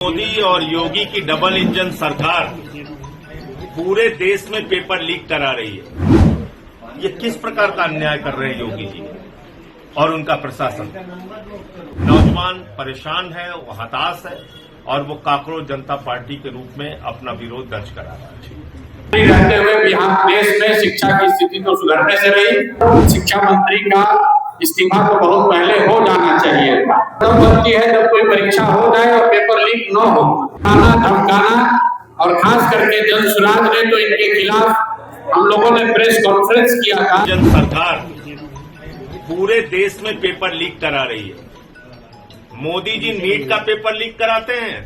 मोदी और योगी की double engine सरकार पूरे देश में पेपर लीक करा रही है। ये किस प्रकार का अन्याय कर रहे हैं योगी जी और उनका प्रशासन। नौजवान परेशान है, वो हताश है और वो काकरोच जनता पार्टी के रूप में अपना विरोध दर्ज करा रहा है। रहते हुए बिहार देश में शिक्षा की स्थिति तो सुधरने से रही, शिक्षा मंत्री का इस्तीफा तो बहुत पहले हो जाना चाहिए। तब बनती है जब कोई परीक्षा हो जाए और पेपर लीक न हो। धमकाना और खास करके जन सुराज ने तो इनके खिलाफ हम लोगों ने प्रेस कॉन्फ्रेंस किया था। जन सरकार पूरे देश में पेपर लीक करा रही है। मोदी जी नीट का पेपर लीक कराते हैं,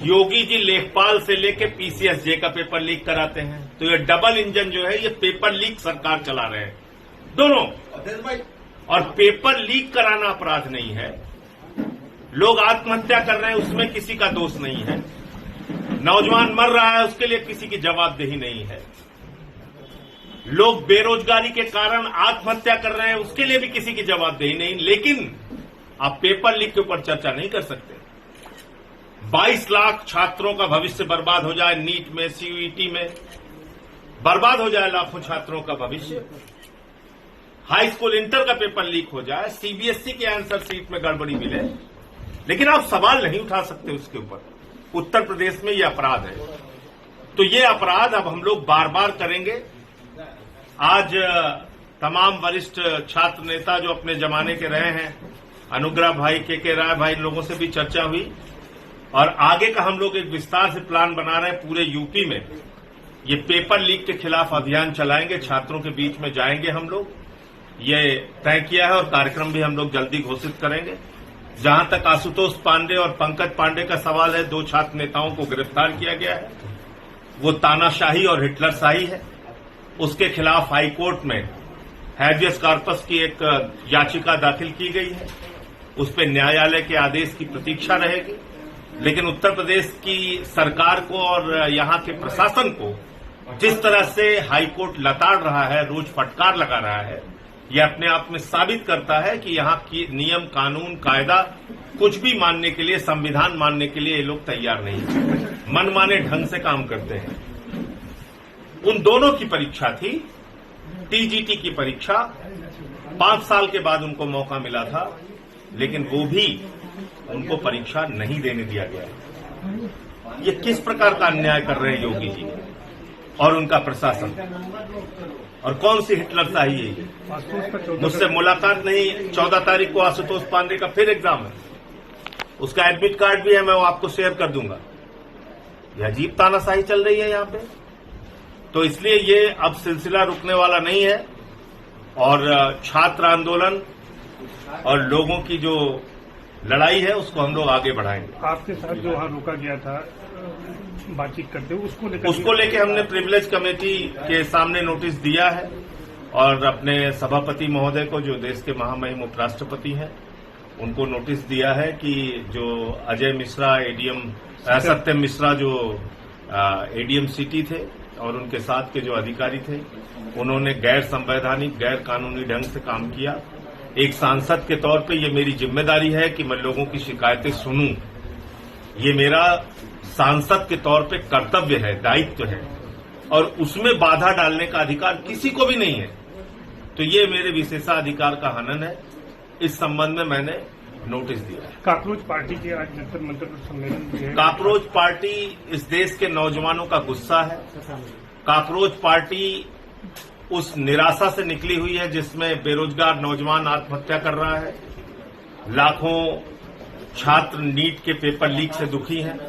योगी जी लेखपाल से लेके पीसीएसजे का पेपर लीक कराते हैं। तो ये डबल इंजन जो है ये पेपर लीक सरकार चला रहे हैं दोनों। और पेपर लीक कराना अपराध नहीं है। लोग आत्महत्या कर रहे हैं, उसमें किसी का दोष नहीं है। नौजवान मर रहा है, उसके लिए किसी की जवाबदेही नहीं है। लोग बेरोजगारी के कारण आत्महत्या कर रहे हैं, उसके लिए भी किसी की जवाबदेही नहीं। लेकिन आप पेपर लीक के ऊपर चर्चा नहीं कर सकते। 22 लाख छात्रों का भविष्य बर्बाद हो जाए, नीट में, सीयूईटी में बर्बाद हो जाए लाखों छात्रों का भविष्य। हाई स्कूल इंटर का पेपर लीक हो जाए, सीबीएसई के आंसर शीट में गड़बड़ी मिले, लेकिन आप सवाल नहीं उठा सकते उसके ऊपर। उत्तर प्रदेश में यह अपराध है। तो ये अपराध अब हम लोग बार बार करेंगे। आज तमाम वरिष्ठ छात्र नेता जो अपने जमाने के रहे हैं, अनुग्रह भाई, के राय भाई, लोगों से भी चर्चा हुई और आगे का हम लोग एक विस्तार से प्लान बना रहे हैं। पूरे यूपी में ये पेपर लीक के खिलाफ अभियान चलाएंगे, छात्रों के बीच में जाएंगे हम लोग, ये तय किया है और कार्यक्रम भी हम लोग जल्दी घोषित करेंगे। जहां तक आशुतोष पांडे और पंकज पांडे का सवाल है, 2 छात्र नेताओं को गिरफ्तार किया गया है। वो तानाशाही और हिटलरशाही है। उसके खिलाफ हाईकोर्ट में हैबियस कॉर्पस की एक याचिका दाखिल की गई है। उस पर न्यायालय के आदेश की प्रतीक्षा रहेगी। लेकिन उत्तर प्रदेश की सरकार को और यहां के प्रशासन को जिस तरह से हाईकोर्ट लताड़ रहा है, रोज फटकार लगा रहा है, यह अपने आप में साबित करता है कि यहां की नियम, कानून, कायदा कुछ भी मानने के लिए, संविधान मानने के लिए ये लोग तैयार नहीं है। मनमाने ढंग से काम करते हैं। उन दोनों की परीक्षा थी, टीजीटी की परीक्षा। 5 साल के बाद उनको मौका मिला था, लेकिन वो भी उनको परीक्षा नहीं देने दिया गया। ये किस प्रकार का अन्याय कर रहे हैं योगी जी और उनका प्रशासन। और कौन सी हिटलरशाही है ये। मुझसे मुलाकात नहीं, 14 तारीख को आशुतोष पांडे का फिर एग्जाम है, उसका एडमिट कार्ड भी है, मैं वो आपको शेयर कर दूंगा। ये अजीब तानाशाही चल रही है यहां पे। तो इसलिए ये अब सिलसिला रुकने वाला नहीं है और छात्र आंदोलन और लोगों की जो लड़ाई है उसको हम लोग आगे बढ़ाएंगे। आपके साथ जो वहां रोका गया था बातचीत करते हुए, उसको लेके हमने प्रिविलेज कमेटी के सामने नोटिस दिया है और अपने सभापति महोदय को, जो देश के महामहिम उपराष्ट्रपति हैं, उनको नोटिस दिया है कि जो अजय मिश्रा, सत्यम मिश्रा जो एडीएम सिटी थे और उनके साथ के जो अधिकारी थे, उन्होंने गैर संवैधानिक, गैर कानूनी ढंग से काम किया। एक सांसद के तौर पे ये मेरी जिम्मेदारी है कि मैं लोगों की शिकायतें सुनूं। ये मेरा सांसद के तौर पे कर्तव्य है, दायित्व है और उसमें बाधा डालने का अधिकार किसी को भी नहीं है। तो ये मेरे विशेषाधिकार का हनन है। इस संबंध में मैंने नोटिस दिया है। काकरोच पार्टी के आज जंतर मंतर सम्मेलन भी है। काकरोच पार्टी इस देश के नौजवानों का गुस्सा है। काकरोच पार्टी उस निराशा से निकली हुई है जिसमें बेरोजगार नौजवान आत्महत्या कर रहा है। लाखों छात्र नीट के पेपर लीक से दुखी हैं,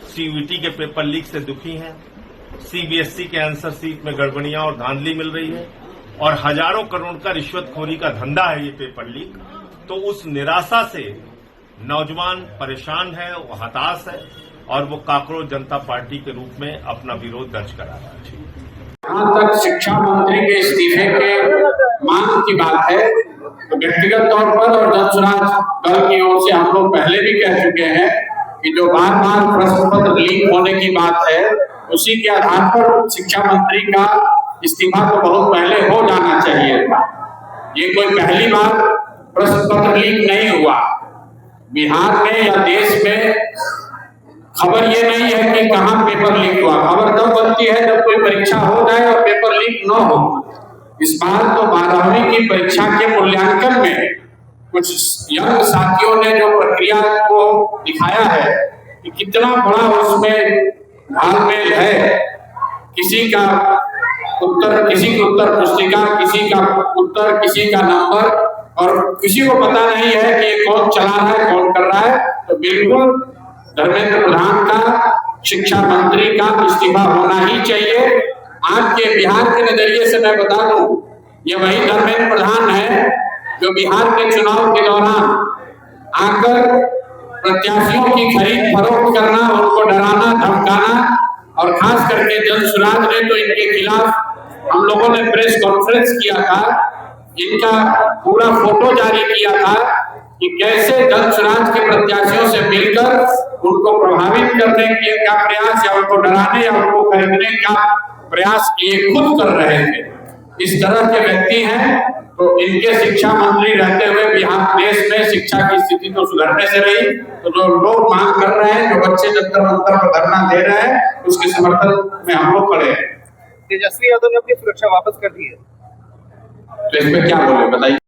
सीयूईटी के पेपर लीक से दुखी हैं, सीबीएसई के आंसर शीट में गड़बड़ियां और धांधली मिल रही है और हजारों करोड़ का रिश्वतखोरी का धंधा है ये पेपर लीक। तो उस निराशा से नौजवान परेशान है, वो हताश है और वो काकरोच जनता पार्टी के रूप में अपना विरोध दर्ज करा रहा है। जहाँ तक शिक्षा मंत्री के इस्तीफे के मांग की बात है, तो व्यक्तिगत तौर पर और जनसुराज दल की ओर से हम लोग पहले भी कह चुके हैं कि जो बार बार प्रश्न पत्र लीक होने की बात है, उसी के आधार पर शिक्षा मंत्री का इस्तीफा तो बहुत पहले हो जाना चाहिए था। ये कोई पहली बार प्रश्न पत्र लीक नहीं हुआ। बिहार में या देश में खबर ये नहीं है कि कहाँ पेपर लीक हुआ। खबर तब बनती है जब कोई परीक्षा हो जाए और पेपर लीक न हो। इस बार तो 12वीं की परीक्षा के मूल्यांकन में कुछ यंग साथियों ने जो प्रक्रिया को दिखाया है कि कितना बड़ा उसमें घालमेल है। किसी का उत्तर, किसी की उत्तर पुस्तिका, किसी का उत्तर, किसी का नंबर, और किसी को पता नहीं है कि कौन चला रहा है, कौन कर रहा है। तो बिल्कुल धर्मेंद्र प्रधान का, शिक्षा मंत्री का इस्तीफा होना ही चाहिए। आज के बिहार के नजरिए से मैं बता दूं, ये वही धर्मेंद्र प्रधान है जो बिहार के चुनाव के दौरान आकर प्रत्याशियों की खरीद फरोख्त करना, उनको डराना धमकाना, और खास करके जनसुराज ने तो इनके खिलाफ हम लोगों ने प्रेस कॉन्फ्रेंस किया था, इनका पूरा फोटो जारी किया था कि कैसे जनसुराज के प्रत्याशियों से मिलकर उनको प्रभावित करने का प्रयास या उनको डराने या उनको खरीदने का प्रयास ये खुद कर रहे थे। इस तरह के व्यक्ति हैं, तो इनके शिक्षा मंत्री रहते हुए बिहार देश में शिक्षा की स्थिति तो सुधरने से रही। तो जो लोग मांग कर रहे हैं, जो बच्चे जंतर मंतर पर धरना दे रहे हैं, उसके समर्थन में हम लोग खड़े हैं। तेजस्वी यादव ने अपनी सुरक्षा वापस कर दी है, तो इसमें क्या बोले बताइए।